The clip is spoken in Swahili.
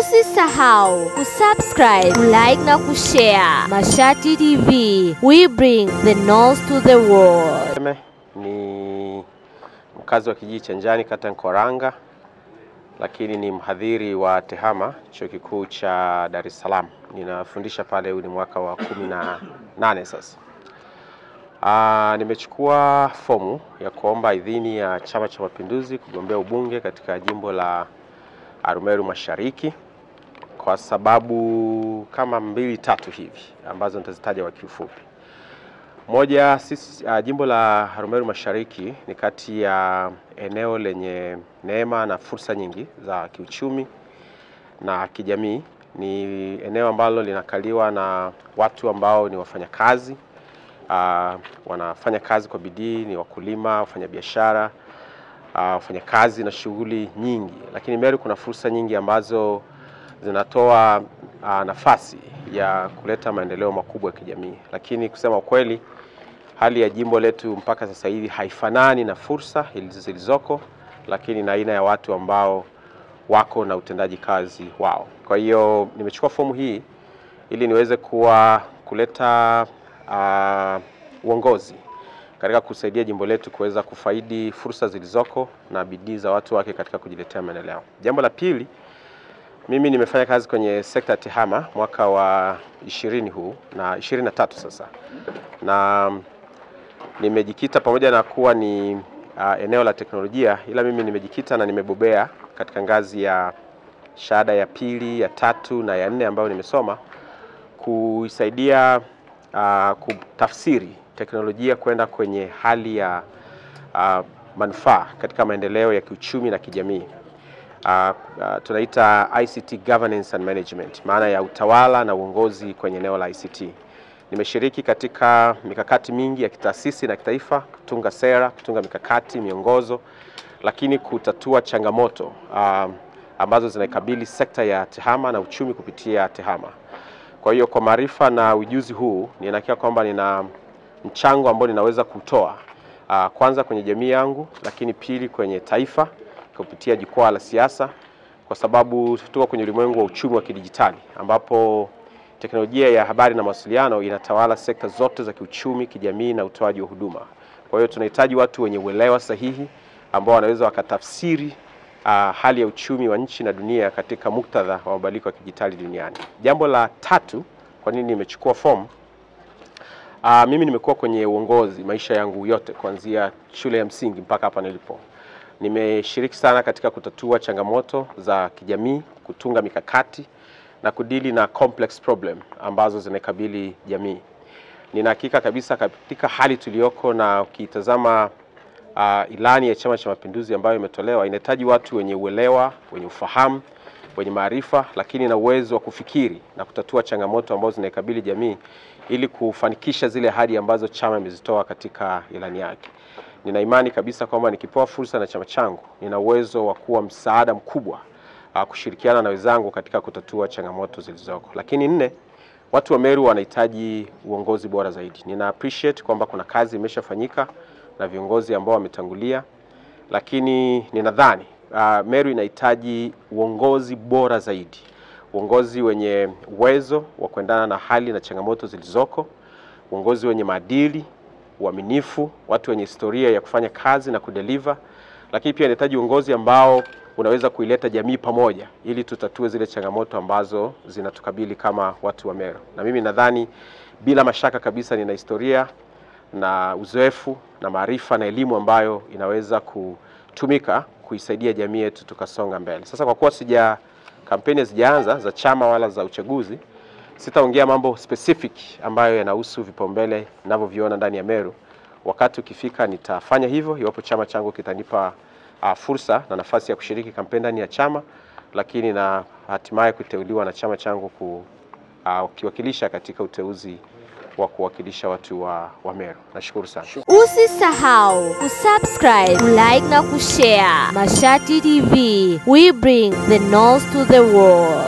Usisahau kusubscribe, like na kushare. Mashati TV, we bring the knowledge to the world. Ni mkazi wa kijiji cha Njani, kata Nkoranga, lakini ni mhadhiri wa TEHAMA, chuo kikuu cha Dar es Salaam. Ninafundisha pale, huu ni mwaka wa 18 sasa. Nimechukua fomu ya kuomba idhini ya Chama cha Mapinduzi kugombea ubunge katika jimbo la Arumeru Mashariki kwa sababu kama 2-3 hivi ambazo nitazitaja kwa kifupi. Moja, jimbo la Arumeru Mashariki ni kati ya eneo lenye neema na fursa nyingi za kiuchumi na kijamii. Ni eneo ambalo linakaliwa na watu ambao ni wafanyakazi, wanafanya kazi kwa bidii, ni wakulima, wafanyabiashara, wafanyakazi na shughuli nyingi. Lakini Meru kuna fursa nyingi ambazo zinatoa nafasi ya kuleta maendeleo makubwa ya kijamii. Lakini kusema ukweli, hali ya jimbo letu mpaka sasa hivi haifanani na fursa zilizoko, lakini na aina ya watu ambao wako na utendaji kazi wao. Kwa hiyo nimechukua fomu hii ili niweze kuleta uongozi katika kusaidia jimbo letu kuweza kufaidi fursa zilizoko na bidii za watu wake katika kujiletea maendeleo. Jambo la pili, mimi nimefanya kazi kwenye sekta ya TEHAMA mwaka wa 20 huu na 23 sasa. Na nimejikita, pamoja na kuwa ni eneo la teknolojia, ila mimi nimejikita na nimebobea katika ngazi ya shahada ya 2, ya 3 na ya 4 ambayo nimesoma, kuisaidia kutafsiri teknolojia kwenda kwenye hali ya manufaa katika maendeleo ya kiuchumi na kijamii. Tunaita ICT Governance and Management, maana ya utawala na uongozi kwenye eneo la ICT. Nimeshiriki katika mikakati mingi ya kitaasisi na kitaifa, kutunga sera, kutunga mikakati, miongozo, lakini kutatua changamoto ambazo zinaikabili sekta ya TEHAMA na uchumi kupitia TEHAMA. Kwa hiyo kwa maarifa na ujuzi huu, ninahakika kwamba nina mchango ambao ninaweza kutoa, kwanza kwenye jamii yangu, lakini pili kwenye taifa kupitia jukwaa la siasa, kwa sababu tuko kwenye ulimwengu wa uchumi wa kidijitali ambapo teknolojia ya habari na mawasiliano inatawala sekta zote za kiuchumi, kijamii na utoaji wa huduma. Kwa hiyo tunahitaji watu wenye uelewa sahihi ambao wanaweza wakatafsiri hali ya uchumi wa nchi na dunia katika muktadha wa mabadiliko ya kidijitali duniani. Jambo la tatu, kwa nini nimechukua fomu? Mimi nimekuwa kwenye uongozi maisha yangu yote, kuanzia shule ya msingi mpaka hapa nilipo. Nimeshiriki sana katika kutatua changamoto za kijamii, kutunga mikakati na kudili na complex problem ambazo zinakabili jamii. Nina hakika kabisa katika hali tuliyoko, na ukitazama ilani ya Chama cha Mapinduzi ambayo imetolewa, inahitaji watu wenye uelewa, wenye ufahamu, wenye maarifa, lakini na uwezo wa kufikiri na kutatua changamoto ambazo zinakabili jamii ili kufanikisha zile ahadi ambazo chama imezitoa katika ilani yake. Nina imani kabisa kwamba nikipewa fursa na chama changu, nina uwezo wa kuwa msaada mkubwa, kushirikiana na wenzangu katika kutatua changamoto zilizoko. Lakini 4, watu wa Meru wanahitaji uongozi bora zaidi. Nina appreciate kwamba kuna kazi imeshafanyika na viongozi ambao wametangulia, lakini ninadhani Meru inahitaji uongozi bora zaidi. Uongozi wenye uwezo wa kuendana na hali na changamoto zilizoko, uongozi wenye maadili, uaminifu, watu wenye historia ya kufanya kazi na kudeliver, lakini pia inahitaji uongozi ambao unaweza kuileta jamii pamoja ili tutatue zile changamoto ambazo zinatukabili kama watu wa Meru. Na mimi nadhani bila mashaka kabisa nina historia na uzoefu na maarifa na elimu ambayo inaweza kutumika kuisaidia jamii yetu tukasonga mbele. Sasa kwa kuwa kampeni hazijaanza za chama wala za uchaguzi, sitaongea mambo specific ambayo yanahusu vipaumbele ninavyoviona ndani ya Meru. Wakati ukifika nitafanya hivyo iwapo chama changu kitanipa fursa na nafasi ya kushiriki kampeni ndani ya chama, lakini na hatimaye kuteuliwa na chama changu kuwakilisha katika uteuzi wa kuwakilisha watu wa Meru. Nashukuru sana. Usisahau kusubscribe, like na kushare. Mashati TV, we bring the knowledge to the world.